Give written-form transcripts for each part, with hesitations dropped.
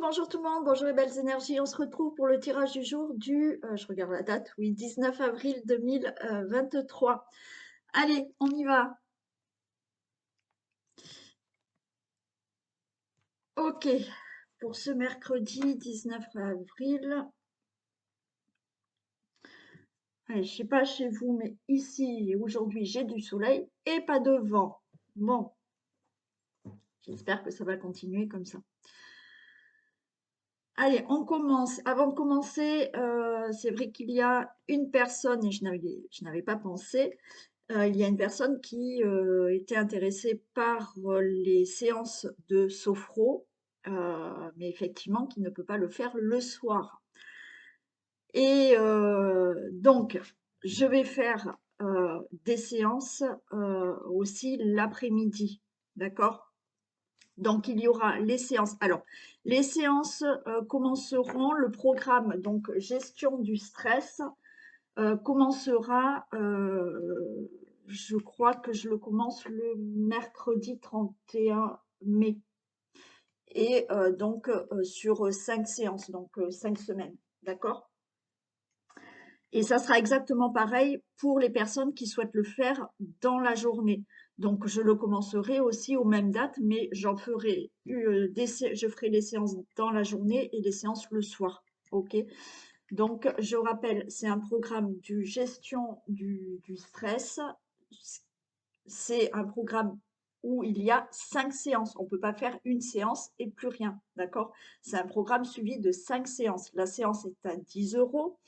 Bonjour tout le monde, bonjour les belles énergies. On se retrouve pour le tirage du jour du, je regarde la date, oui, 19 avril 2023. Allez, on y va. Ok, pour ce mercredi 19 avril. Allez, je sais pas chez vous, mais ici, aujourd'hui, j'ai du soleil et pas de vent. Bon, j'espère que ça va continuer comme ça. Allez, on commence. Avant de commencer, c'est vrai qu'il y a une personne, et je n'avais pas pensé, il y a une personne qui était intéressée par les séances de sophro, mais effectivement qui ne peut pas le faire le soir. Et donc, je vais faire des séances aussi l'après-midi, d'accord? Donc, il y aura les séances. Alors, les séances commenceront, le programme, donc gestion du stress, commencera, je crois que je le commence le mercredi 31 mai. Et donc, sur 5 séances, donc 5 semaines, d'accord? Et ça sera exactement pareil pour les personnes qui souhaitent le faire dans la journée. Donc, je le commencerai aussi aux mêmes dates, mais je ferai les séances dans la journée et les séances le soir. OK? Donc, je rappelle, c'est un programme de gestion du stress. C'est un programme où il y a 5 séances. On ne peut pas faire une séance et plus rien, d'accord? C'est un programme suivi de 5 séances. La séance est à 10 euros.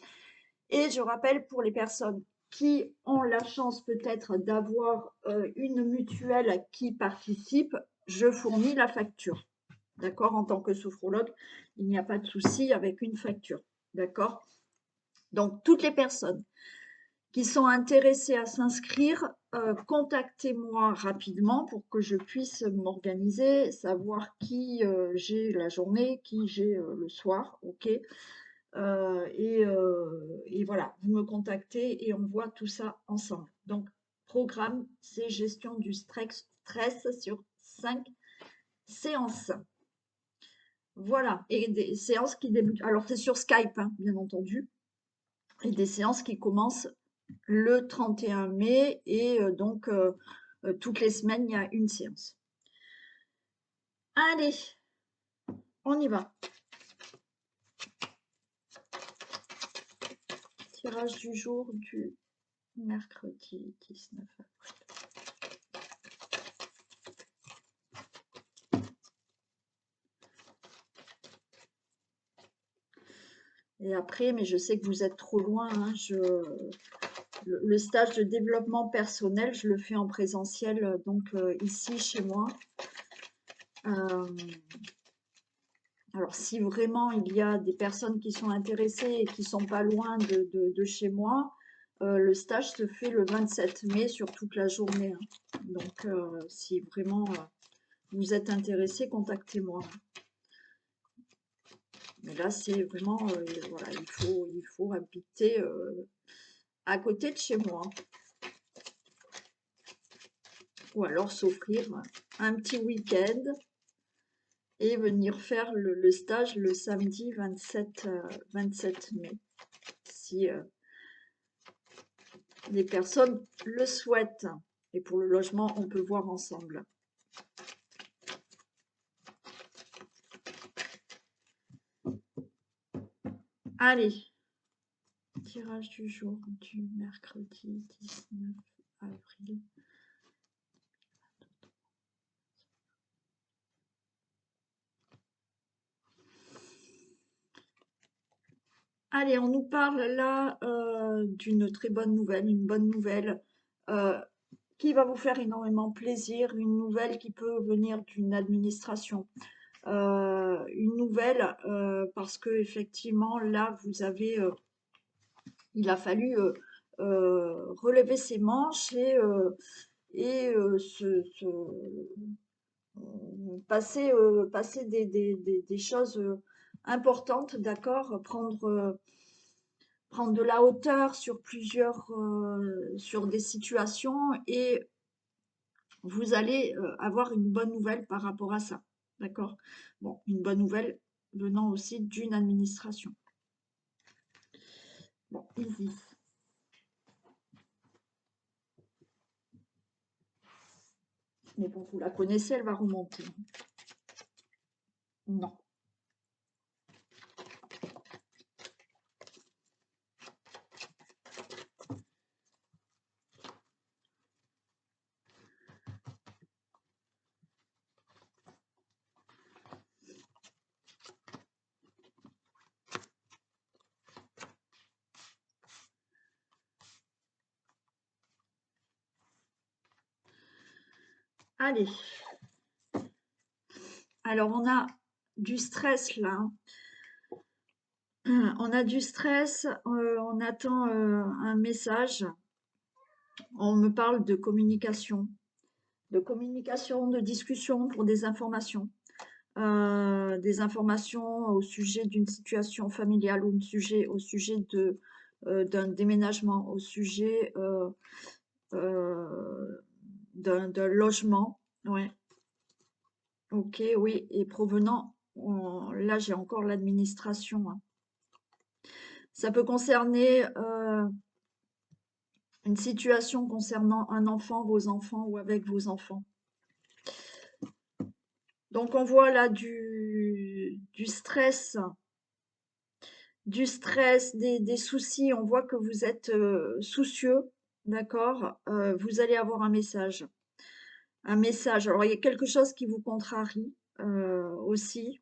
Et je rappelle pour les personnes qui ont la chance peut-être d'avoir une mutuelle qui participe, je fournis la facture. D'accord? En tant que sophrologue, il n'y a pas de souci avec une facture. D'accord? Donc, toutes les personnes qui sont intéressées à s'inscrire, contactez-moi rapidement pour que je puisse m'organiser, savoir qui j'ai la journée, qui j'ai le soir, ok? Et voilà, vous me contactez et on voit tout ça ensemble. Donc, programme, c'est gestion du stress sur 5 séances. Voilà, et des séances qui débutent. Alors, c'est sur Skype, hein, bien entendu, et des séances qui commencent le 31 mai et donc toutes les semaines, il y a une séance. Allez, on y va. Tirage du jour du mercredi 19 avril. Et après, mais je sais que vous êtes trop loin, hein, le stage de développement personnel, je le fais en présentiel, donc ici chez moi. Alors, si vraiment il y a des personnes qui sont intéressées et qui sont pas loin de chez moi, le stage se fait le 27 mai sur toute la journée, hein. Donc, si vraiment vous êtes intéressé, contactez-moi. Mais là, c'est vraiment, voilà, il faut habiter à côté de chez moi. Ou alors s'offrir un petit week-end et venir faire le stage le samedi 27 mai, si les personnes le souhaitent. Et pour le logement, on peut voir ensemble. Allez, tirage du jour du mercredi 19 avril. Allez, on nous parle là d'une très bonne nouvelle, une bonne nouvelle qui va vous faire énormément plaisir, une nouvelle qui peut venir d'une administration. Une nouvelle parce que effectivement là vous avez il a fallu relever ses manches et passer des choses importantes, d'accord, prendre de la hauteur sur sur des situations et vous allez avoir une bonne nouvelle par rapport à ça, d'accord. Bon, une bonne nouvelle, venant aussi d'une administration. Bon, Isis. Mais bon, vous la connaissez, elle va remonter. Non. Allez. Alors, on a du stress là. On a du stress, on attend un message. On me parle de communication, de discussion pour des informations au sujet d'une situation familiale ou au sujet d'un déménagement, au sujet d'un logement. Ouais, ok, oui, et provenant, là j'ai encore l'administration, hein. Ça peut concerner une situation concernant un enfant, vos enfants ou avec vos enfants. Donc on voit là du stress, des soucis, on voit que vous êtes soucieux, d'accord? Vous allez avoir un message. Un message. Alors il y a quelque chose qui vous contrarie aussi.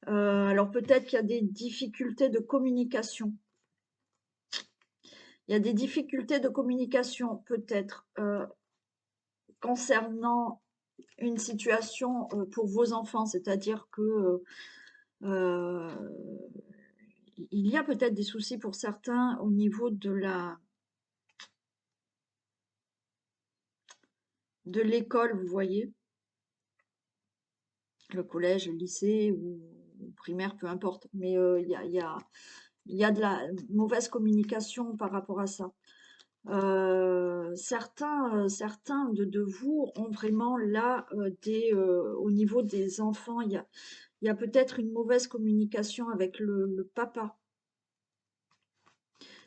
Alors peut-être qu'il y a des difficultés de communication. Il y a des difficultés de communication peut-être concernant une situation pour vos enfants, c'est-à-dire que il y a peut-être des soucis pour certains au niveau de l'école, vous voyez, le collège, le lycée ou primaire, peu importe. Mais il y a de la mauvaise communication par rapport à ça. Certains de vous ont vraiment là au niveau des enfants, il y a peut-être une mauvaise communication avec le papa.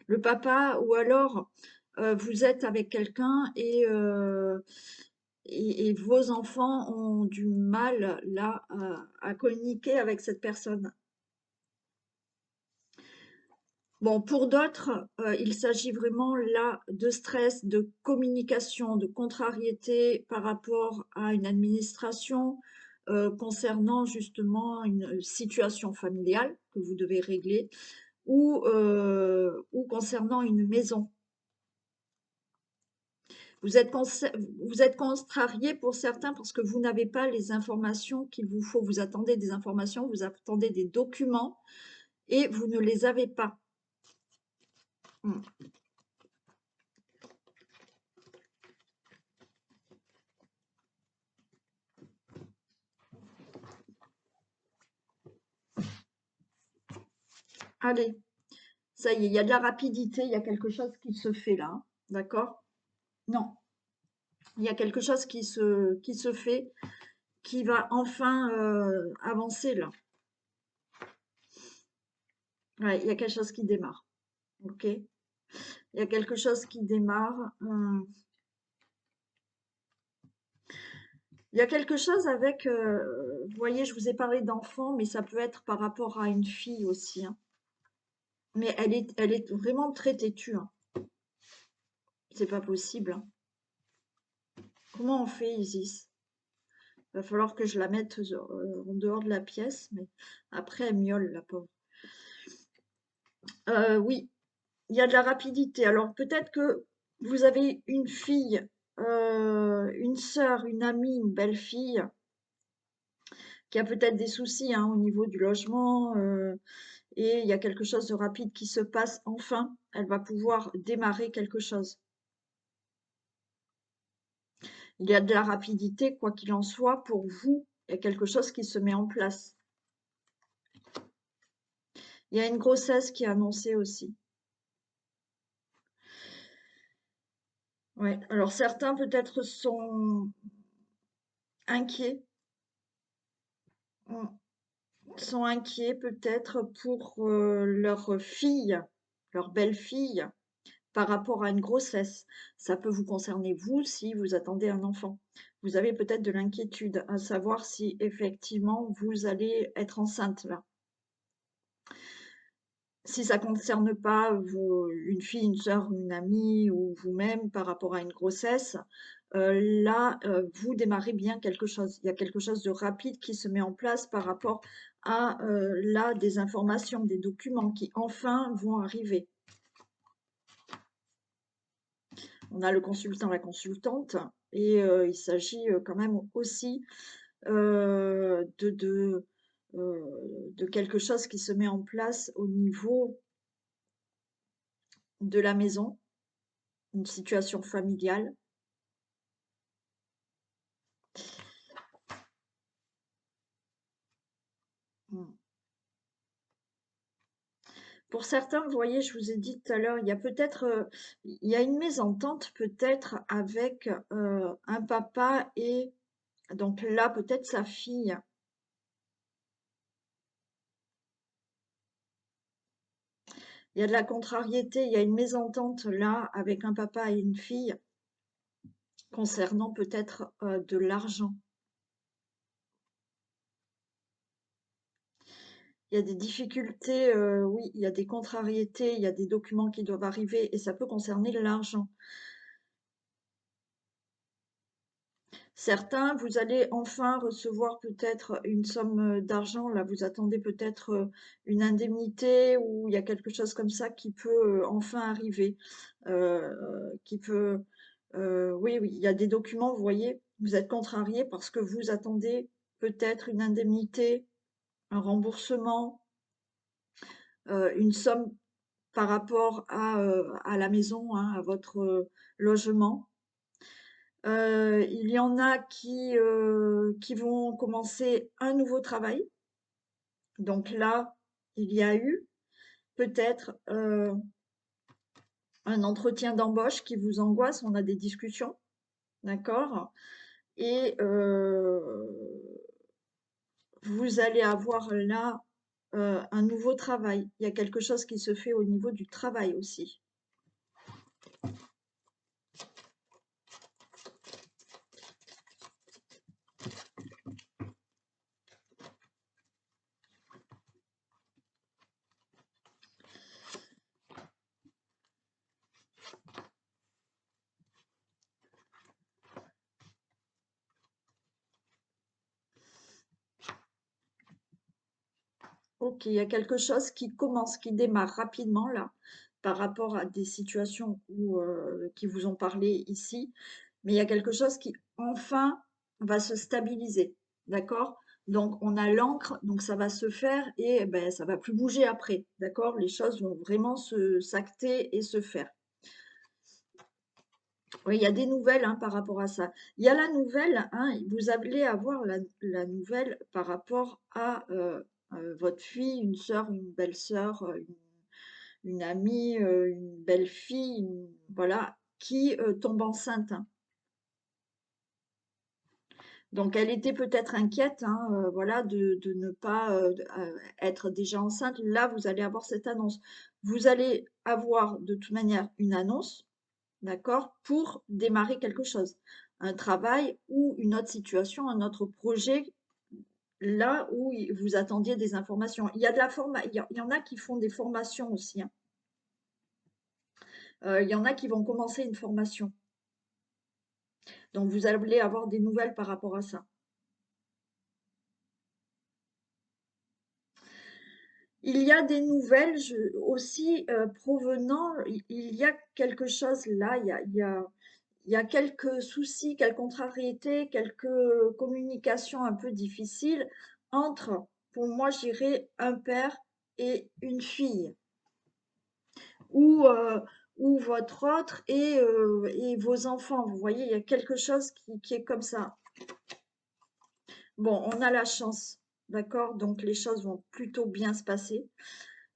Le papa, ou alors vous êtes avec quelqu'un et vos enfants ont du mal là à communiquer avec cette personne. Bon, pour d'autres, il s'agit vraiment là de stress, de communication, de contrariété par rapport à une administration concernant justement une situation familiale que vous devez régler ou concernant une maison. Vous êtes contrarié pour certains parce que vous n'avez pas les informations qu'il vous faut. Vous attendez des informations, vous attendez des documents et vous ne les avez pas. Hmm. Allez, ça y est, il y a de la rapidité, il y a quelque chose qui se fait là, hein. D'accord? Non, il y a quelque chose qui se fait, qui va enfin avancer là. Ouais, il y a quelque chose qui démarre. Ok? Il y a quelque chose qui démarre. Il y a quelque chose avec, vous voyez, je vous ai parlé d'enfant, mais ça peut être par rapport à une fille aussi, hein. Mais elle est vraiment très têtue, hein. C'est pas possible, hein. Comment on fait, Isis? Va falloir que je la mette en dehors de la pièce, mais après elle miaule, la pauvre. Oui, il y a de la rapidité. Alors peut-être que vous avez une fille, une sœur, une amie, une belle-fille qui a peut-être des soucis hein, au niveau du logement, et il y a quelque chose de rapide qui se passe enfin. Elle va pouvoir démarrer quelque chose. Il y a de la rapidité, quoi qu'il en soit, pour vous. Il y a quelque chose qui se met en place. Il y a une grossesse qui est annoncée aussi. Ouais. Alors certains peut-être sont inquiets. Mm. sont inquiets peut-être pour leur fille, leur belle-fille, par rapport à une grossesse. Ça peut vous concerner vous si vous attendez un enfant. Vous avez peut-être de l'inquiétude à savoir si effectivement vous allez être enceinte là. Si ça concerne pas une fille, une sœur, une amie ou vous-même par rapport à une grossesse, là, vous démarrez bien quelque chose. Il y a quelque chose de rapide qui se met en place par rapport à, là, des informations, des documents qui enfin vont arriver. On a le consultant, la consultante et il s'agit, quand même aussi, heu, de de, de quelque chose qui se met en place au niveau de la maison, une situation familiale. Mmh. Pour certains, vous voyez, je vous ai dit tout à l'heure, il y a peut-être, il y a une mésentente peut-être avec, un papa et donc là, peut-être sa fille. Il y a de la contrariété, il y a une mésentente là avec un papa et une fille concernant peut-être, de l'argent. Il y a des difficultés, oui, il y a des contrariétés, il y a des documents qui doivent arriver et ça peut concerner l'argent. Certains, vous allez enfin recevoir peut-être une somme, d'argent. Là, vous attendez peut-être, une indemnité ou il y a quelque chose comme ça qui peut, enfin arriver. Qui peut, oui, oui, il y a des documents, vous voyez, vous êtes contrariés parce que vous attendez peut-être une indemnité, un remboursement, une somme par rapport à la maison, hein, à votre, logement. Il y en a qui vont commencer un nouveau travail. Donc là, il y a eu peut-être, un entretien d'embauche qui vous angoisse, on a des discussions, d'accord? Et vous allez avoir là, un nouveau travail. Il y a quelque chose qui se fait au niveau du travail aussi. OK, il y a quelque chose qui commence, qui démarre rapidement là, par rapport à des situations qui vous ont parlé ici, mais il y a quelque chose qui enfin va se stabiliser, d'accord? Donc on a l'encre, donc ça va se faire et ben ça va plus bouger après, d'accord? Les choses vont vraiment se s'acter et se faire. Oui, il y a des nouvelles hein, par rapport à ça. Il y a la nouvelle, hein, vous allez avoir la nouvelle par rapport à votre fille, une sœur, une belle-sœur, une amie, une belle-fille, voilà, qui tombe enceinte, hein. Donc elle était peut-être inquiète, hein, voilà, de ne pas être déjà enceinte. Là, vous allez avoir cette annonce. Vous allez avoir de toute manière une annonce, d'accord, pour démarrer quelque chose. Un travail ou une autre situation, un autre projet, là où vous attendiez des informations. Il y a de la il y en a qui font des formations aussi, hein. Il y en a qui vont commencer une formation. Donc vous allez avoir des nouvelles par rapport à ça. Il y a des nouvelles aussi provenant, il y a quelque chose là, il y a quelques soucis, quelques contrariétés, quelques communications un peu difficiles entre, pour moi, je dirais, un père et une fille, ou, euh, ou votre autre et vos enfants. Vous voyez, il y a quelque chose qui est comme ça. Bon, on a la chance, d'accord? Donc les choses vont plutôt bien se passer.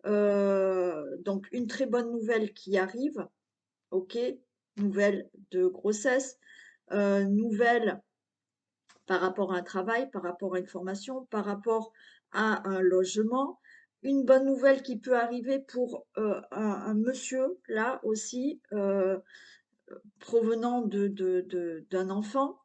Donc une très bonne nouvelle qui arrive, OK, nouvelle de grossesse, nouvelle par rapport à un travail, par rapport à une formation, par rapport à un logement. Une bonne nouvelle qui peut arriver pour un monsieur, là aussi, provenant d'un enfant.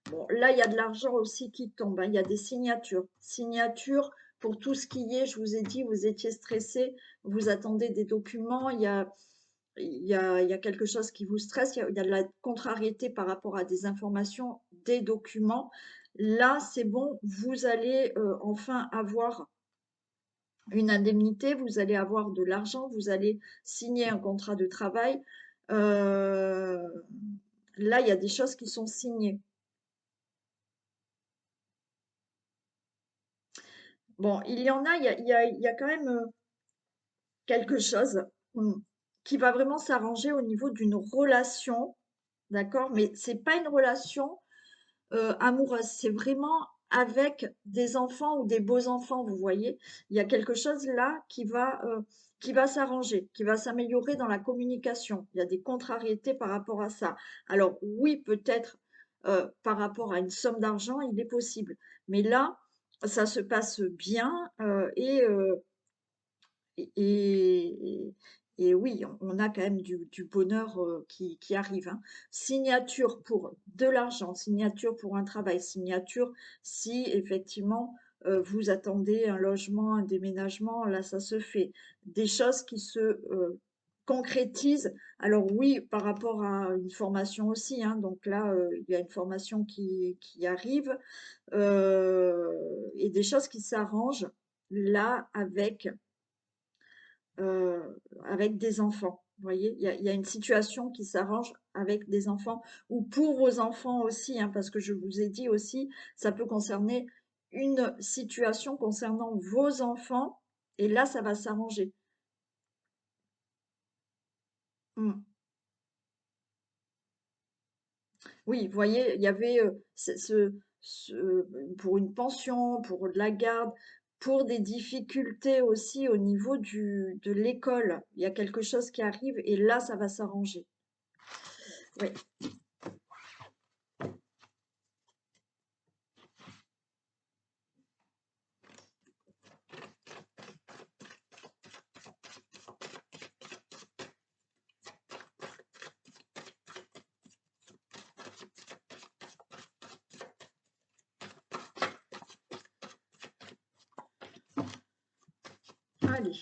Bon, là, il y a de l'argent aussi qui tombe, hein. Il y a des signatures. Signatures pour tout ce qui est, je vous ai dit, vous étiez stressé, vous attendez des documents, il y a quelque chose qui vous stresse, il y a de la contrariété par rapport à des informations, des documents. Là, c'est bon, vous allez enfin avoir une indemnité, vous allez avoir de l'argent, vous allez signer un contrat de travail. Euh, Là, il y a des choses qui sont signées. Bon, il y en a, il y a quand même quelque chose qui va vraiment s'arranger au niveau d'une relation, d'accord? Mais c'est pas une relation amoureuse, c'est vraiment avec des enfants ou des beaux enfants, vous voyez? Il y a quelque chose là qui va s'arranger, qui va s'améliorer dans la communication. Il y a des contrariétés par rapport à ça. Alors oui, peut-être par rapport à une somme d'argent, il est possible. Mais là, ça se passe bien et, et oui, on a quand même du bonheur qui arrive, hein. Signature pour de l'argent, signature pour un travail, signature si effectivement vous attendez un logement, un déménagement, là ça se fait. Des choses qui se concrétisent. Alors oui, par rapport à une formation aussi, hein, donc là il y a une formation qui arrive et des choses qui s'arrangent là avec des enfants. Vous voyez, il y a une situation qui s'arrange avec des enfants ou pour vos enfants aussi, hein, parce que je vous ai dit aussi, ça peut concerner une situation concernant vos enfants et là, ça va s'arranger. Mm. Oui, vous voyez, il y avait pour une pension, pour de la garde, pour des difficultés aussi au niveau de l'école. Il y a quelque chose qui arrive et là, ça va s'arranger. Oui. Allez.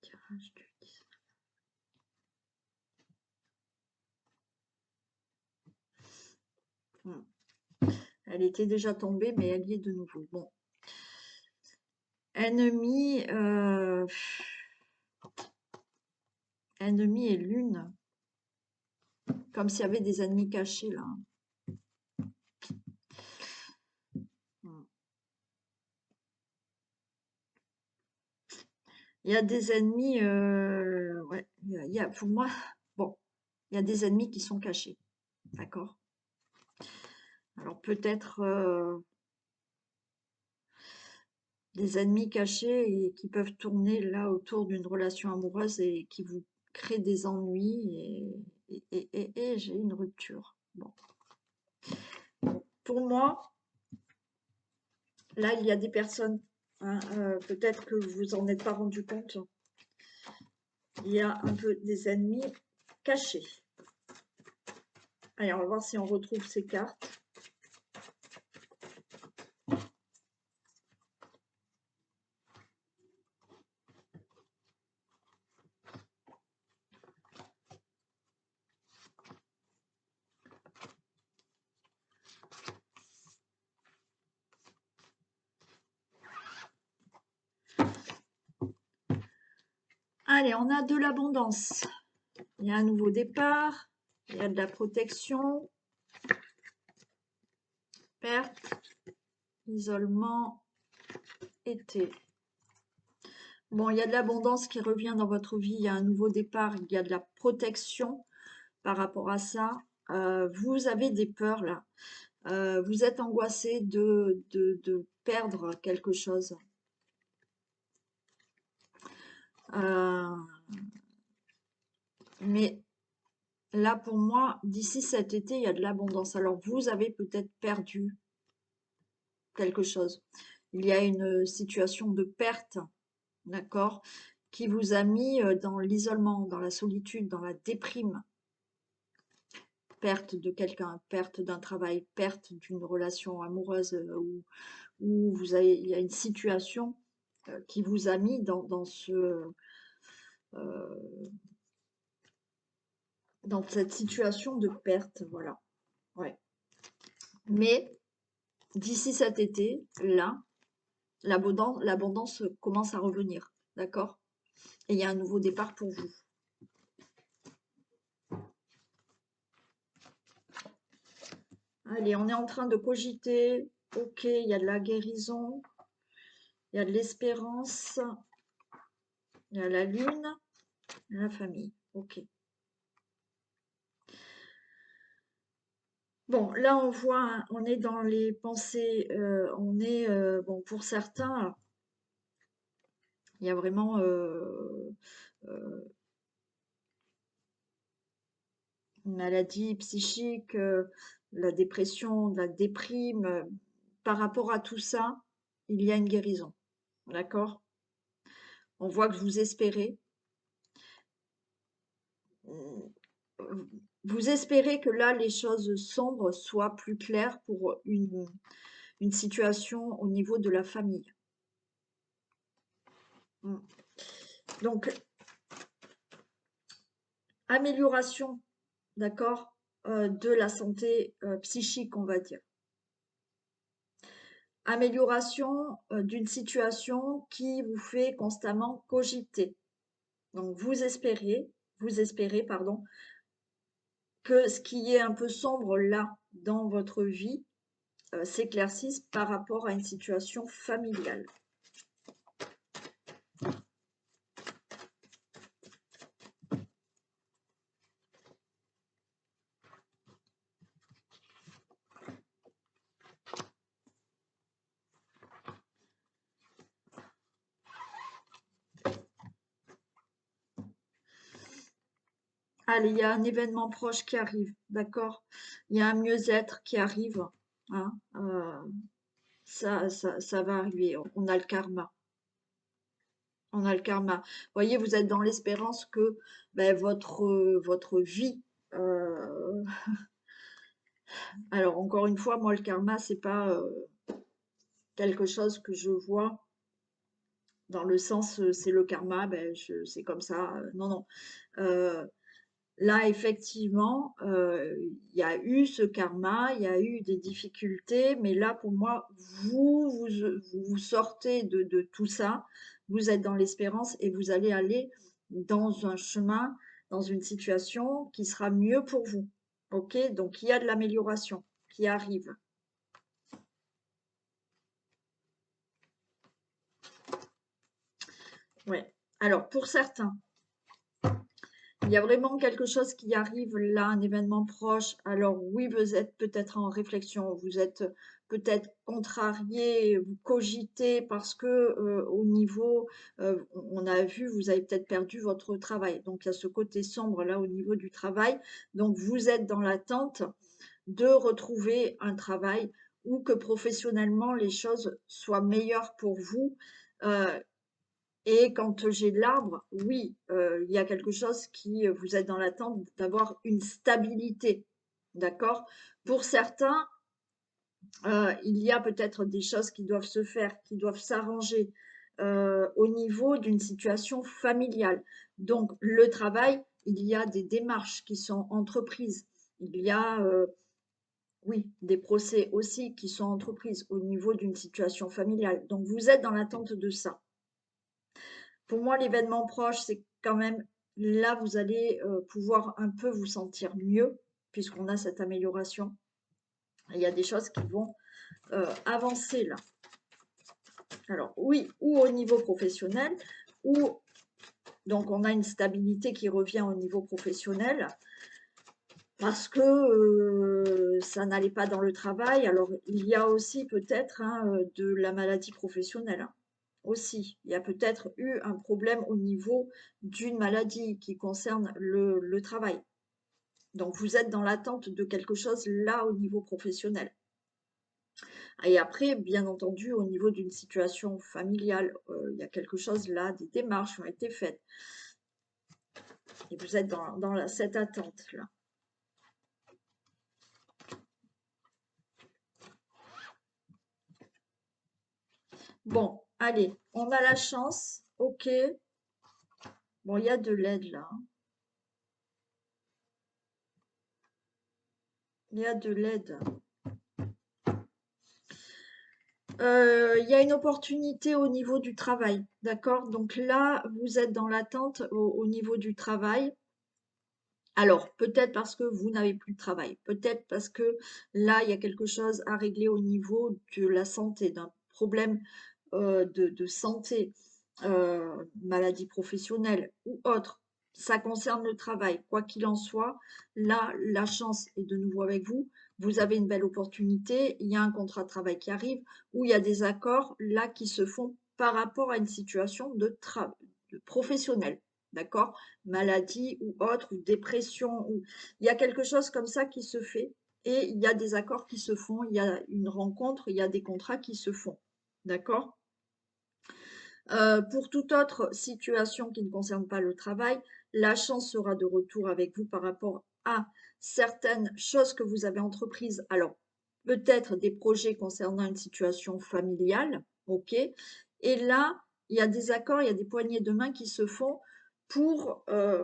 Tirage du 10. Hmm. Elle était déjà tombée, mais elle y est de nouveau. Bon. Ennemi, ennemi et lune. Comme s'il y avait des ennemis cachés là. Hmm. Il y a des ennemis, ouais, pour moi, bon, il y a des ennemis qui sont cachés. D'accord? Alors peut-être des ennemis cachés et qui peuvent tourner là autour d'une relation amoureuse et qui vous créent des ennuis et j'ai une rupture. Bon. Pour moi, là, il y a des personnes, hein, peut-être que vous vous en êtes pas rendu compte, il y a un peu des ennemis cachés. Allez, on va voir si on retrouve ces cartes. Allez, on a de l'abondance. Il y a un nouveau départ, il y a de la protection, perte, isolement, été. Bon, il y a de l'abondance qui revient dans votre vie, il y a un nouveau départ, il y a de la protection par rapport à ça. Vous avez des peurs là. Vous êtes angoissé de perdre quelque chose. Euh, mais Là, pour moi, d'ici cet été, il y a de l'abondance. Alors, vous avez peut-être perdu quelque chose. Il y a une situation de perte, d'accord, qui vous a mis dans l'isolement, dans la solitude, dans la déprime. Perte de quelqu'un, perte d'un travail, perte d'une relation amoureuse où il y a une situation qui vous a mis euh, dans cette situation de perte, voilà. Ouais. Mais d'ici cet été, là, l'abondance commence à revenir, d'accord? Et il y a un nouveau départ pour vous. Allez, on est en train de cogiter. Ok, il y a de la guérison, il y a de l'espérance, il y a la lune, la famille. Ok. Bon, là on voit, hein, on est dans les pensées, bon, pour certains, il y a vraiment euh, une maladie psychique, la dépression, la déprime. Par rapport à tout ça, il y a une guérison. D'accord? On voit que vous espérez. Vous espérez que là, les choses sombres soient plus claires pour une situation au niveau de la famille. Mm. Donc, amélioration, d'accord, de la santé psychique, on va dire. Amélioration d'une situation qui vous fait constamment cogiter. Donc, vous espérez, pardon, que ce qui est un peu sombre là dans votre vie s'éclaircisse par rapport à une situation familiale. Allez, il y a un événement proche qui arrive, d'accord? Il y a un mieux-être qui arrive, hein, ça va arriver. On a le karma. On a le karma. Vous voyez, vous êtes dans l'espérance que ben, votre vie. euh, Alors, encore une fois, moi, le karma, c'est pas quelque chose que je vois dans le sens, c'est le karma, ben, c'est comme ça. Non, non. Euh, Là, effectivement, il y a eu ce karma, il y a eu des difficultés, mais là, pour moi, vous sortez de tout ça, vous êtes dans l'espérance et vous allez aller dans un chemin, dans une situation qui sera mieux pour vous. OK? Donc, il y a de l'amélioration qui arrive. Ouais. Alors, pour certains, il y a vraiment quelque chose qui arrive là, un événement proche. Alors oui, vous êtes peut-être en réflexion, vous êtes peut-être contrarié, vous cogitez parce que au niveau, on a vu, vous avez peut-être perdu votre travail. Donc il y a ce côté sombre là au niveau du travail. Donc vous êtes dans l'attente de retrouver un travail ou que professionnellement les choses soient meilleures pour vous. Euh, et quand j'ai l'arbre, oui, il y a quelque chose qui, vous êtes dans l'attente d'avoir une stabilité, d'accord? Pour certains, il y a peut-être des choses qui doivent se faire, qui doivent s'arranger au niveau d'une situation familiale. Donc, le travail, il y a des démarches qui sont entreprises. Il y a, oui, des procès aussi qui sont entreprises au niveau d'une situation familiale. Donc, vous êtes dans l'attente de ça. Pour moi, l'événement proche, c'est quand même là, vous allez pouvoir un peu vous sentir mieux, puisqu'on a cette amélioration. Il y a des choses qui vont avancer là. Alors oui, ou au niveau professionnel, ou donc on a une stabilité qui revient au niveau professionnel, parce que ça n'allait pas dans le travail. Alors il y a aussi peut-être hein, de la maladie professionnelle. Hein. Aussi, il y a peut-être eu un problème au niveau d'une maladie qui concerne le travail. Donc, vous êtes dans l'attente de quelque chose là au niveau professionnel. Et après, bien entendu, au niveau d'une situation familiale, il y a quelque chose là, des démarches ont été faites. Et vous êtes dans cette attente-là. Bon, allez, on a la chance. Ok. Bon, il y a de l'aide là, hein. Il y a de l'aide. Il y a une opportunité au niveau du travail, d'accord? Donc là, vous êtes dans l'attente au niveau du travail. Alors, peut-être parce que vous n'avez plus de travail, peut-être parce que là, il y a quelque chose à régler au niveau de la santé, d'un problème de santé, maladie professionnelle ou autre. Ça concerne le travail. Quoi qu'il en soit, là, la chance est de nouveau avec vous. Vous avez une belle opportunité. Il y a un contrat de travail qui arrive où il y a des accords là qui se font par rapport à une situation de professionnelle. D'accord? Maladie ou autre, ou dépression, ou il y a quelque chose comme ça qui se fait et il y a des accords qui se font, il y a une rencontre, il y a des contrats qui se font. D'accord? Pour toute autre situation qui ne concerne pas le travail, la chance sera de retour avec vous par rapport à certaines choses que vous avez entreprises. Alors, peut-être des projets concernant une situation familiale, ok? Et là, il y a des accords, il y a des poignées de main qui se font pour, euh,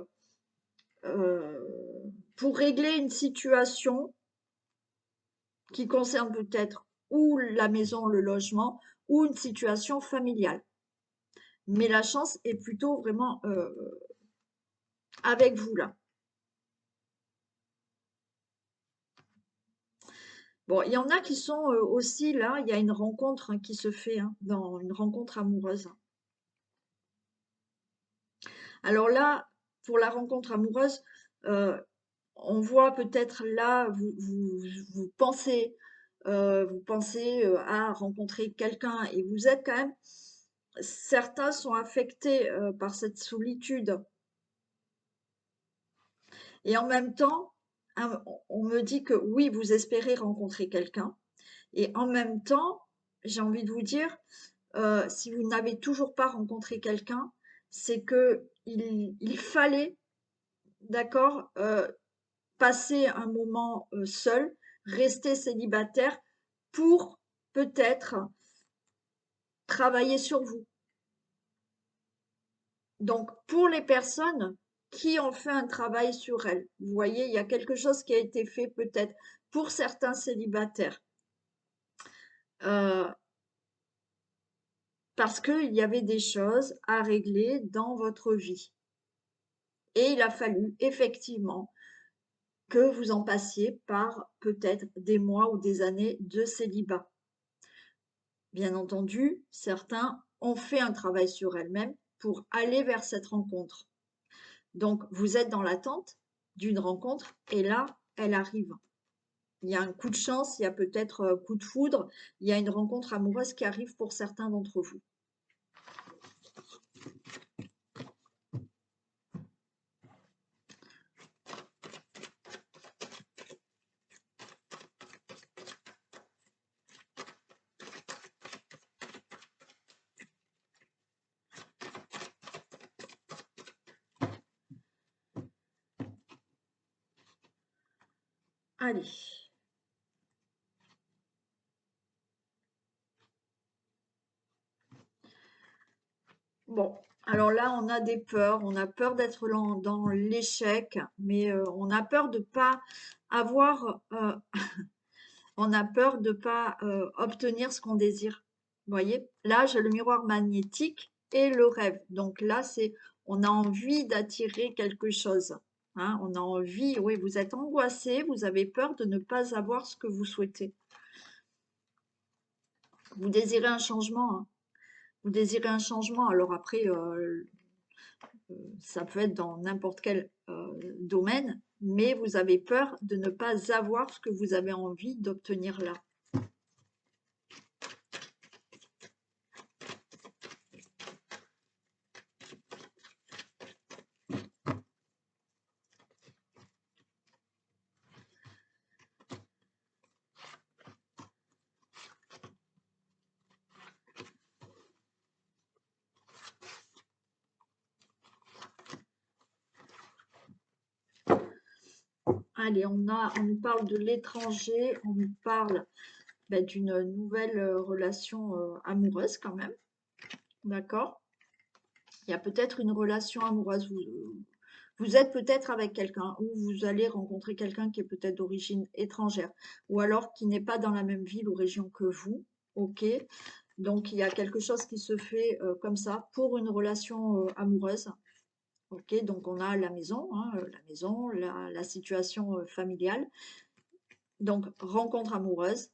pour régler une situation qui concerne peut-être ou la maison, le logement, ou une situation familiale. Mais la chance est plutôt vraiment avec vous là. Bon, il y en a qui sont aussi là, il y a une rencontre hein, qui se fait dans une rencontre amoureuse. Alors là, pour la rencontre amoureuse, euh, on voit peut-être là, vous pensez à rencontrer quelqu'un et vous êtes quand même, certains sont affectés par cette solitude. Et en même temps, on me dit que oui, vous espérez rencontrer quelqu'un. Et en même temps, j'ai envie de vous dire, si vous n'avez toujours pas rencontré quelqu'un, c'est que il fallait, d'accord, passer un moment seul, rester célibataire pour peut-être travailler sur vous. Donc, pour les personnes qui ont fait un travail sur elles, vous voyez, il y a quelque chose qui a été fait peut-être pour certains célibataires, euh, parce qu'il y avait des choses à régler dans votre vie. Et il a fallu effectivement que vous en passiez par peut-être des mois ou des années de célibat. Bien entendu, certains ont fait un travail sur elles-mêmes pour aller vers cette rencontre. Donc, vous êtes dans l'attente d'une rencontre et là, elle arrive. Il y a un coup de chance, il y a peut-être un coup de foudre, il y a une rencontre amoureuse qui arrive pour certains d'entre vous. Allez. Bon, alors là, on a des peurs. On a peur d'être dans l'échec, mais on a peur de pas avoir, on a peur de pas obtenir ce qu'on désire. Vous voyez? Là, j'ai le miroir magnétique et le rêve. Donc là, on a envie d'attirer quelque chose. Hein, on a envie, oui, vous êtes angoissé, vous avez peur de ne pas avoir ce que vous souhaitez. Vous désirez un changement, hein. Vous désirez un changement. Alors après, ça peut être dans n'importe quel domaine, mais vous avez peur de ne pas avoir ce que vous avez envie d'obtenir là. Allez, on nous parle de l'étranger, on nous parle d'une nouvelle relation amoureuse quand même, d'accord? Il y a peut-être une relation amoureuse, vous êtes peut-être avec quelqu'un ou vous allez rencontrer quelqu'un qui est peut-être d'origine étrangère ou alors qui n'est pas dans la même ville ou région que vous, ok? Donc il y a quelque chose qui se fait comme ça pour une relation amoureuse, ok? Donc on a la maison, hein, la situation familiale, donc rencontre amoureuse,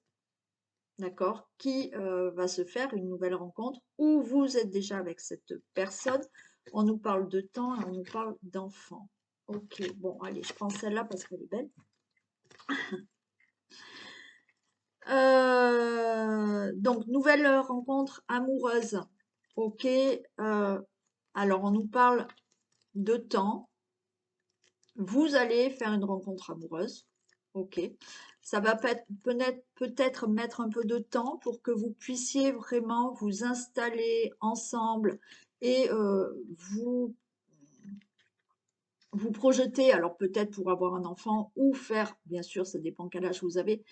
d'accord, qui va se faire une nouvelle rencontre où vous êtes déjà avec cette personne. On nous parle de temps et on nous parle d'enfants. Ok, bon, allez, je prends celle-là parce qu'elle est belle. Donc, nouvelle rencontre amoureuse. Ok, alors on nous parle de temps. Vous allez faire une rencontre amoureuse. Ok, ça va peut-être mettre un peu de temps pour que vous puissiez vraiment vous installer ensemble et vous projeter, alors peut-être pour avoir un enfant ou faire, bien sûr, ça dépend quel âge vous avez.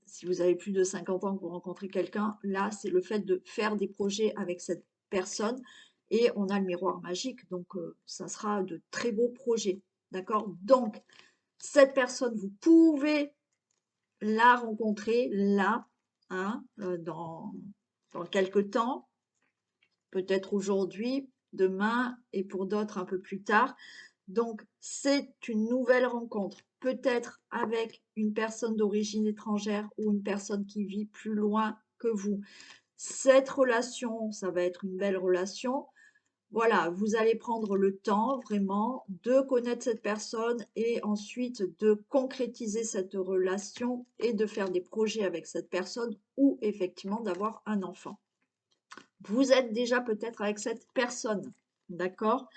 Si vous avez plus de 50 ans que vous rencontrez quelqu'un, là, c'est le fait de faire des projets avec cette personne et on a le miroir magique, donc ça sera de très beaux projets. D'accord? Donc, cette personne, vous pouvez la rencontrer là, hein, dans quelques temps, peut-être aujourd'hui, demain et pour d'autres un peu plus tard. Donc, c'est une nouvelle rencontre, peut-être avec une personne d'origine étrangère ou une personne qui vit plus loin que vous. Cette relation, ça va être une belle relation. Voilà, vous allez prendre le temps vraiment de connaître cette personne et ensuite de concrétiser cette relation et de faire des projets avec cette personne ou effectivement d'avoir un enfant. Vous êtes déjà peut-être avec cette personne, d'accord?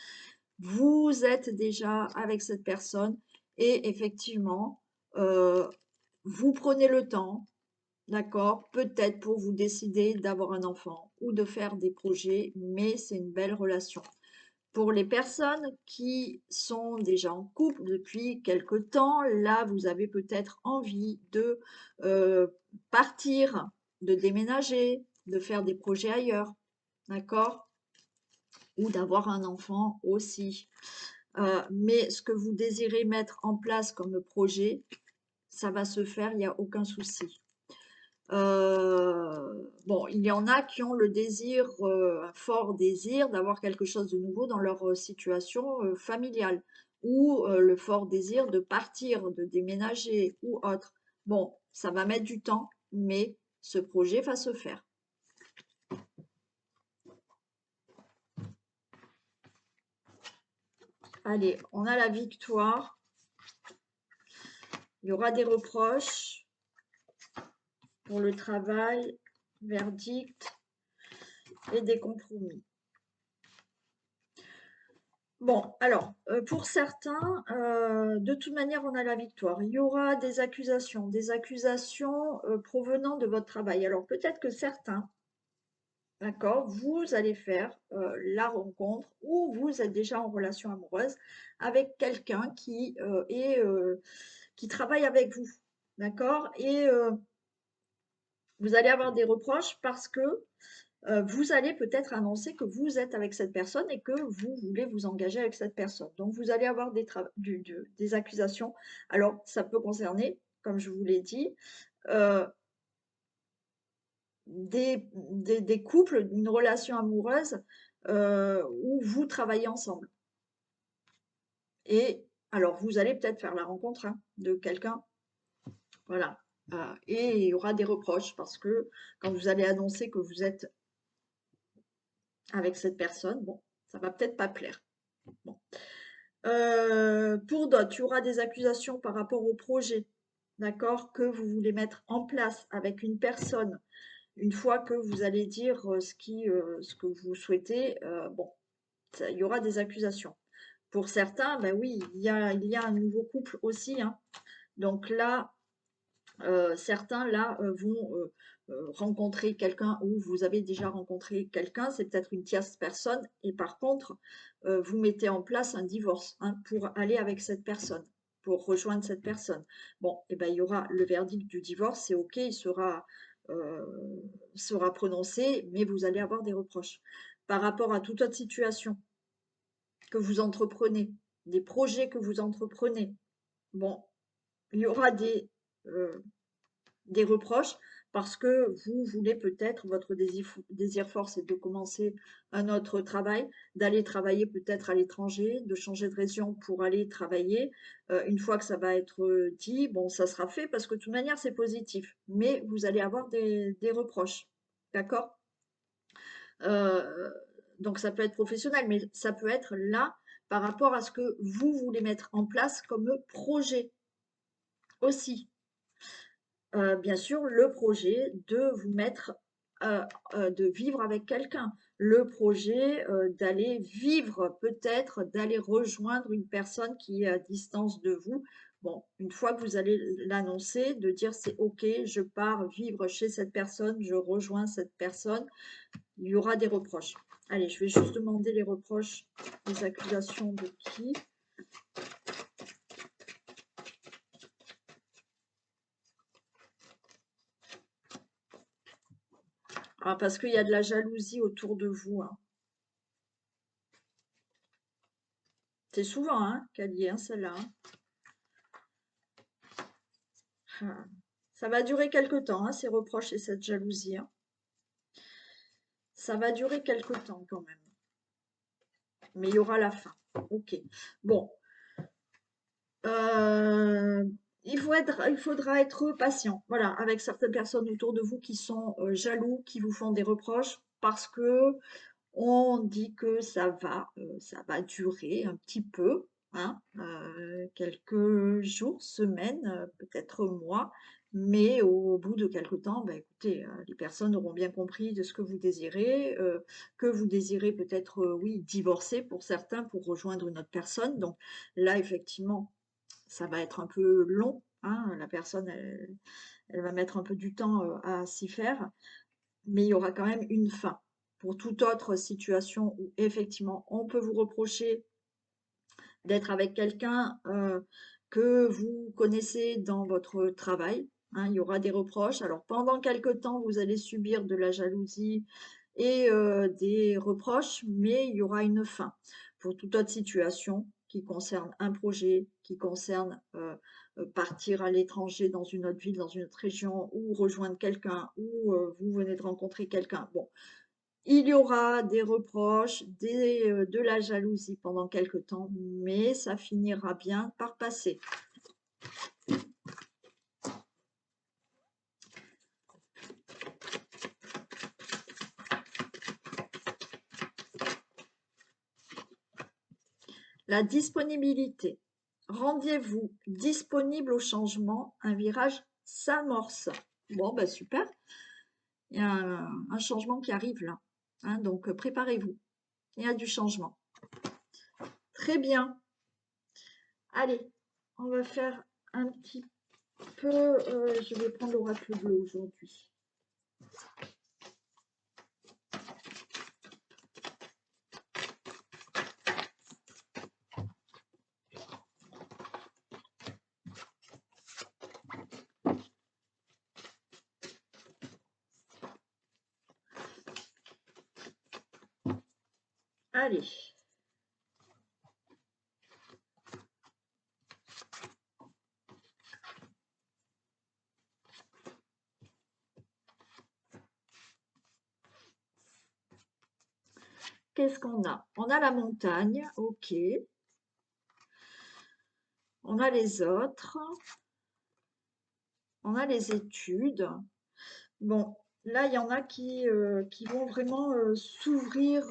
Vous êtes déjà avec cette personne et effectivement, vous prenez le temps, d'accord, peut-être pour vous décider d'avoir un enfant ou de faire des projets, mais c'est une belle relation. Pour les personnes qui sont déjà en couple depuis quelque temps, là, vous avez peut-être envie de partir, de déménager, de faire des projets ailleurs, d'accord? Ou d'avoir un enfant aussi. Mais ce que vous désirez mettre en place comme projet, ça va se faire, il n'y a aucun souci. Bon, il y en a qui ont le désir, un fort désir d'avoir quelque chose de nouveau dans leur situation familiale ou le fort désir de partir, de déménager ou autre. Bon, ça va mettre du temps, mais ce projet va se faire. Allez, on a la victoire. Il y aura des reproches pour le travail, verdict et des compromis. Bon, alors, pour certains, de toute manière, on a la victoire. Il y aura des accusations provenant de votre travail. Alors, peut-être que certains, d'accord, vous allez faire la rencontre ou vous êtes déjà en relation amoureuse avec quelqu'un qui travaille avec vous, d'accord? Et vous allez avoir des reproches parce que vous allez peut-être annoncer que vous êtes avec cette personne et que vous voulez vous engager avec cette personne. Donc, vous allez avoir des accusations. Alors, ça peut concerner, comme je vous l'ai dit, euh, des couples, une relation amoureuse où vous travaillez ensemble. Et alors, vous allez peut-être faire la rencontre hein, de quelqu'un. Voilà. Et il y aura des reproches parce que quand vous allez annoncer que vous êtes avec cette personne, bon, ça va peut-être pas plaire. Bon. Pour d'autres, il y aura des accusations par rapport au projet, d'accord, que vous voulez mettre en place avec une personne. Une fois que vous allez dire ce que vous souhaitez, bon, il y aura des accusations. Pour certains, ben oui, il y a un nouveau couple aussi, hein. Donc là, Certains là vont rencontrer quelqu'un ou vous avez déjà rencontré quelqu'un, c'est peut-être une tierce personne, et par contre, vous mettez en place un divorce hein, pour aller avec cette personne, pour rejoindre cette personne. Bon, et ben, il y aura le verdict du divorce, c'est OK, euh, sera prononcé, mais vous allez avoir des reproches. Par rapport à toute autre situation que vous entreprenez, des projets que vous entreprenez, bon, il y aura euh, des reproches parce que vous voulez peut-être, votre désir fort, c'est de commencer un autre travail, d'aller travailler peut-être à l'étranger, de changer de région pour aller travailler. Une fois que ça va être dit, bon, ça sera fait parce que de toute manière, c'est positif. Mais vous allez avoir des reproches. D'accord? Euh, donc ça peut être professionnel, mais ça peut être là par rapport à ce que vous voulez mettre en place comme projet aussi. Bien sûr, le projet de vous mettre, de vivre avec quelqu'un. Le projet, d'aller vivre, peut-être d'aller rejoindre une personne qui est à distance de vous. Bon, une fois que vous allez l'annoncer, de dire: «C'est OK, je pars vivre chez cette personne, je rejoins cette personne», il y aura des reproches. Allez, je vais juste demander les reproches, les accusations de qui? Ah, parce qu'il y a de la jalousie autour de vous, hein. C'est souvent, hein, qu'elle y est, hein, celle-là, hein. Ah. Ça va durer quelque temps, hein, ces reproches et cette jalousie, hein. Ça va durer quelque temps quand même. Mais il y aura la fin. Ok. Bon. Euh, il faudra être patient. Voilà, avec certaines personnes autour de vous qui sont jaloux, qui vous font des reproches parce que on dit que ça va durer un petit peu, hein, quelques jours, semaines, peut-être mois, mais au bout de quelque temps, bah, écoutez, les personnes auront bien compris de ce que vous désirez peut-être, oui, divorcer pour certains pour rejoindre une autre personne. Donc là, effectivement, ça va être un peu long, hein, la personne, elle va mettre un peu du temps, à s'y faire mais il y aura quand même une fin. Pour toute autre situation où effectivement on peut vous reprocher d'être avec quelqu'un que vous connaissez dans votre travail, hein, il y aura des reproches. Alors pendant quelque temps, vous allez subir de la jalousie et des reproches, mais il y aura une fin. Pour toute autre situation qui concerne un projet, qui concerne partir à l'étranger, dans une autre ville, dans une autre région, ou rejoindre quelqu'un, ou vous venez de rencontrer quelqu'un. Bon, il y aura des reproches, de la jalousie pendant quelque temps, mais ça finira bien par passer. La disponibilité. Rendez-vous disponible au changement, un virage s'amorce. Bon, bah super, il y a un changement qui arrive là, hein, donc préparez-vous, il y a du changement. Très bien, allez, on va faire un petit peu, je vais prendre l'oracle bleu aujourd'hui. Allez. Qu'est-ce qu'on a? On a la montagne, ok. On a les autres. On a les études. Bon, là, il y en a qui vont vraiment s'ouvrir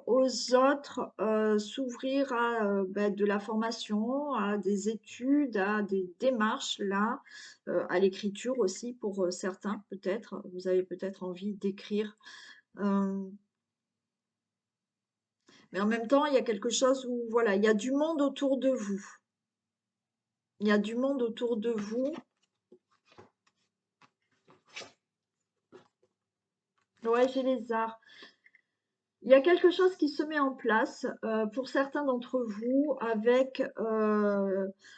aux autres, s'ouvrir à ben, de la formation, à des études, à des démarches, là, à l'écriture aussi pour certains, peut-être. Vous avez peut-être envie d'écrire. Euh, Mais en même temps, il y a quelque chose où, voilà, il y a du monde autour de vous. Il y a du monde autour de vous. Ouais, j'ai les arts. Il y a quelque chose qui se met en place pour certains d'entre vous avec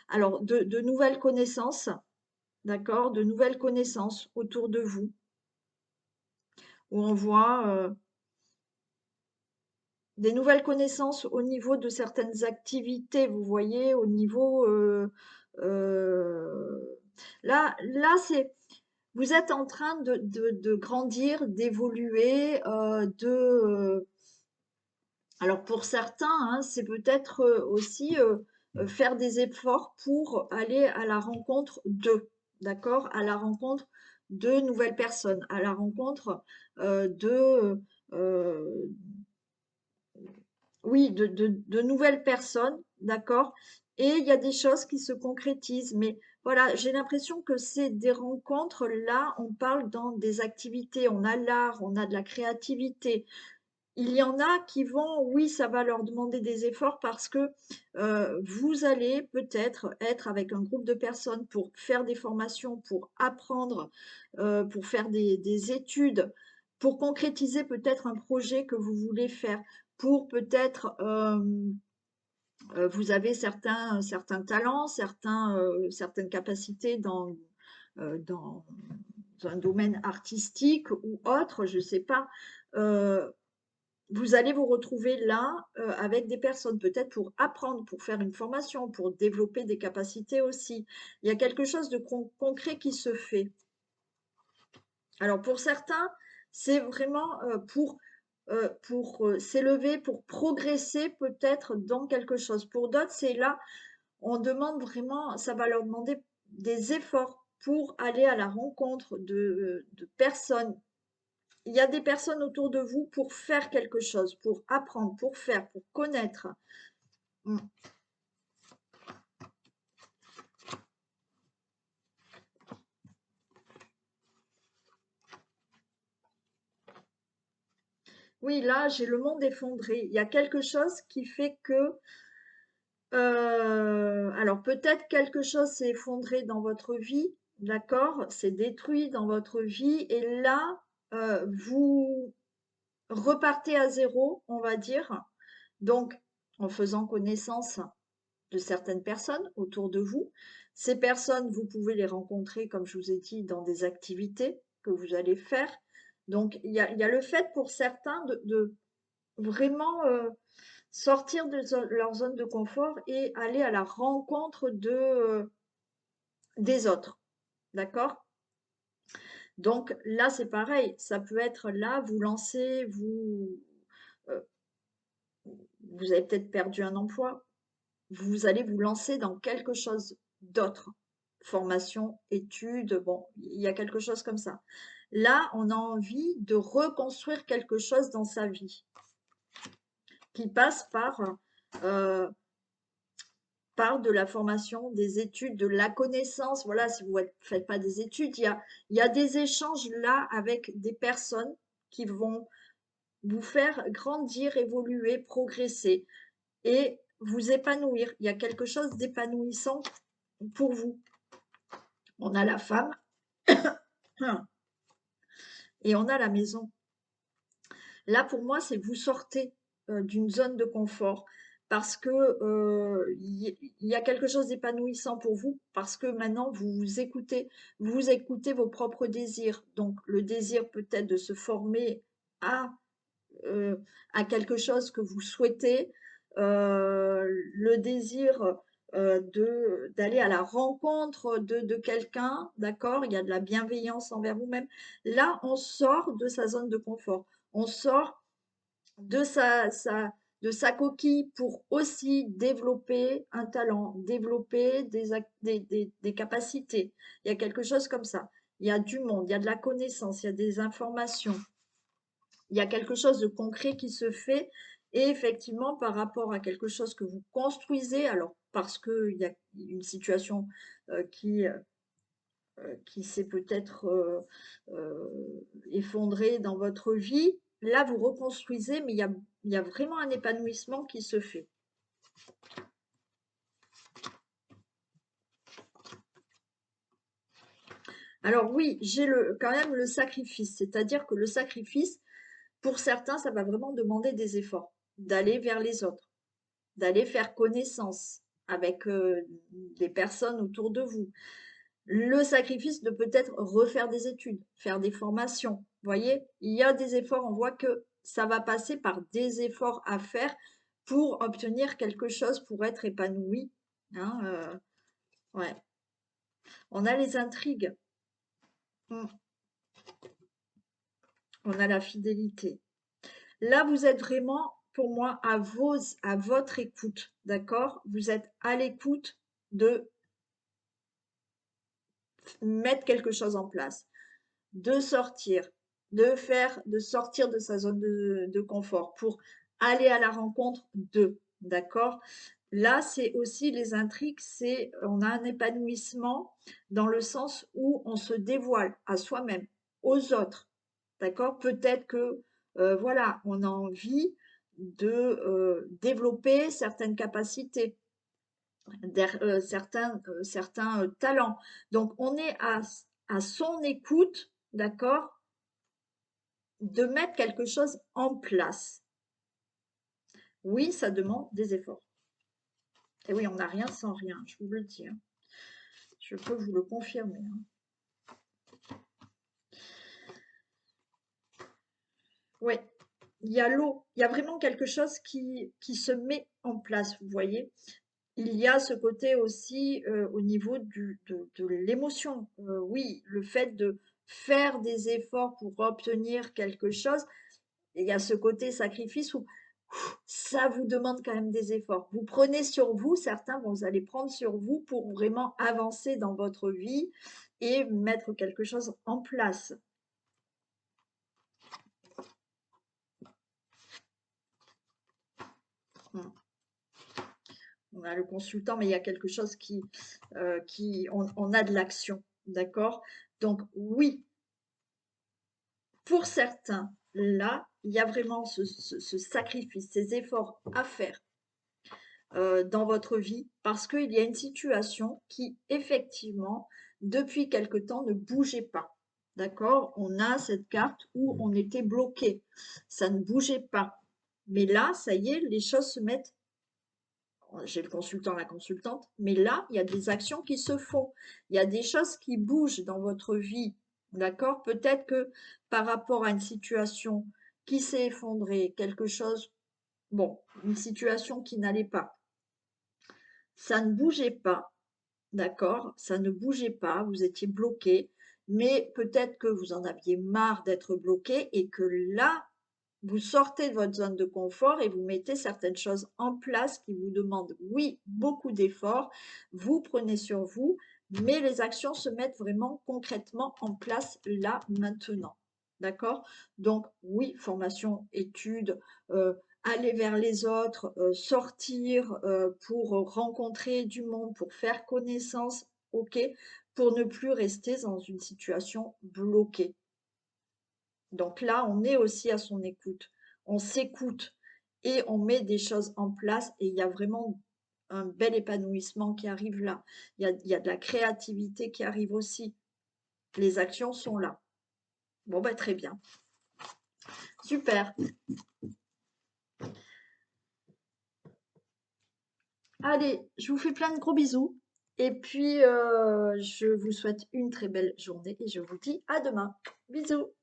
alors de nouvelles connaissances, d'accord, de nouvelles connaissances autour de vous, où on voit des nouvelles connaissances au niveau de certaines activités, vous voyez, au niveau euh, là c'est vous êtes en train de grandir, d'évoluer, alors pour certains, hein, c'est peut-être aussi faire des efforts pour aller à la rencontre d'eux, d'accord? À la rencontre de nouvelles personnes, à la rencontre euh, oui, de nouvelles personnes, d'accord? Et il y a des choses qui se concrétisent, mais voilà, j'ai l'impression que c'est des rencontres, là, on parle dans des activités, on a l'art, on a de la créativité, il y en a qui vont, oui, ça va leur demander des efforts parce que vous allez peut-être être avec un groupe de personnes pour faire des formations, pour apprendre, pour faire des études, pour concrétiser peut-être un projet que vous voulez faire, pour peut-être, vous avez certains talents, certaines capacités dans un domaine artistique ou autre, je ne sais pas. Euh, Vous allez vous retrouver là avec des personnes, peut-être pour apprendre, pour faire une formation, pour développer des capacités aussi. Il y a quelque chose de concret qui se fait. Alors pour certains, c'est vraiment pour s'élever, pour progresser peut-être dans quelque chose. Pour d'autres, c'est là, on demande vraiment, ça va leur demander des efforts pour aller à la rencontre de personnes. Il y a des personnes autour de vous pour faire quelque chose, pour apprendre, pour faire, pour connaître. Mm. Oui, là, j'ai le monde effondré. Il y a quelque chose qui fait que, alors peut-être quelque chose s'est effondré dans votre vie, d'accord, c'est détruit dans votre vie, et là, vous repartez à zéro, on va dire. Donc, en faisant connaissance de certaines personnes autour de vous. Ces personnes, vous pouvez les rencontrer, comme je vous ai dit, dans des activités que vous allez faire. Donc, il y a le fait pour certains de vraiment sortir de leur zone de confort et aller à la rencontre des autres. D'accord? Donc là, c'est pareil. Ça peut être là, vous lancez, euh, vous avez peut-être perdu un emploi, vous allez vous lancer dans quelque chose d'autre. Formation, études, bon, il y a quelque chose comme ça. Là, on a envie de reconstruire quelque chose dans sa vie qui passe euh, par de la formation, des études, de la connaissance. Voilà, si vous ne faites pas des études, il y a des échanges là avec des personnes qui vont vous faire grandir, évoluer, progresser et vous épanouir. Il y a quelque chose d'épanouissant pour vous. On a la femme et on a la maison. Là, pour moi, c'est vous sortez d'une zone de confort parce que il y a quelque chose d'épanouissant pour vous parce que maintenant vous écoutez vos propres désirs. Donc, le désir peut-être de se former à euh, à quelque chose que vous souhaitez, le désir d'aller à la rencontre de quelqu'un, d'accord? Il y a de la bienveillance envers vous-même. Là, on sort de sa zone de confort. On sort de sa coquille pour aussi développer un talent, développer des capacités. Il y a quelque chose comme ça. Il y a du monde, il y a de la connaissance, il y a des informations, il y a quelque chose de concret qui se fait et effectivement par rapport à quelque chose que vous construisez, alors parce qu'il y a une situation euh, qui, euh, qui s'est peut-être effondrée dans votre vie, là vous reconstruisez, mais Il y a vraiment un épanouissement qui se fait. Alors oui, j'ai quand même le sacrifice, c'est-à-dire que le sacrifice, pour certains, ça va vraiment demander des efforts, d'aller vers les autres, d'aller faire connaissance avec des personnes autour de vous. Le sacrifice de peut-être refaire des études, faire des formations. Vous voyez, il y a des efforts, on voit que ça va passer par des efforts à faire pour obtenir quelque chose, pour être épanoui. Hein, ouais. On a les intrigues, mm, on a la fidélité. Là, vous êtes vraiment, pour moi, à votre écoute, d'accord? Vous êtes à l'écoute de mettre quelque chose en place, de sortir, de sortir de sa zone de confort pour aller à la rencontre d'eux, d'accord? Là, c'est aussi les intrigues, on a un épanouissement dans le sens où on se dévoile à soi-même, aux autres, d'accord? Peut-être que, voilà, on a envie de développer certaines capacités, certains talents. Donc, on est à son écoute, d'accord, de mettre quelque chose en place. Oui, ça demande des efforts. Et oui, on n'a rien sans rien, je vous le dis, hein. Je peux vous le confirmer, hein. Ouais, il y a l'eau, il y a vraiment quelque chose qui se met en place, vous voyez. Il y a ce côté aussi au niveau de l'émotion. Oui, le fait de faire des efforts pour obtenir quelque chose, il y a ce côté sacrifice où ça vous demande quand même des efforts. Vous prenez sur vous, certains, vous allez prendre sur vous pour vraiment avancer dans votre vie et mettre quelque chose en place. Hmm. On a le consultant, mais il y a quelque chose on a de l'action, d'accord? Donc oui, pour certains, là, il y a vraiment ce sacrifice, ces efforts à faire dans votre vie parce qu'il y a une situation qui, effectivement, depuis quelque temps, ne bougeait pas. D'accord? On a cette carte où on était bloqué. Ça ne bougeait pas. Mais là, ça y est, les choses se mettent. J'ai le consultant, la consultante, mais là, il y a des actions qui se font. Il y a des choses qui bougent dans votre vie. D'accord? Peut-être que par rapport à une situation qui s'est effondrée, quelque chose, bon, une situation qui n'allait pas, ça ne bougeait pas, d'accord? Ça ne bougeait pas, vous étiez bloqué, mais peut-être que vous en aviez marre d'être bloqué et que là, vous sortez de votre zone de confort et vous mettez certaines choses en place qui vous demandent, oui, beaucoup d'efforts. Vous prenez sur vous, mais les actions se mettent vraiment concrètement en place là, maintenant. D'accord? Donc, oui, formation, études, aller vers les autres, sortir pour rencontrer du monde, pour faire connaissance, ok, pour ne plus rester dans une situation bloquée. Donc là, on est aussi à son écoute. On s'écoute et on met des choses en place et il y a vraiment un bel épanouissement qui arrive là. Il y a de la créativité qui arrive aussi. Les actions sont là. Bon, bah, très bien. Super. Allez, je vous fais plein de gros bisous. Et puis, je vous souhaite une très belle journée et je vous dis à demain. Bisous.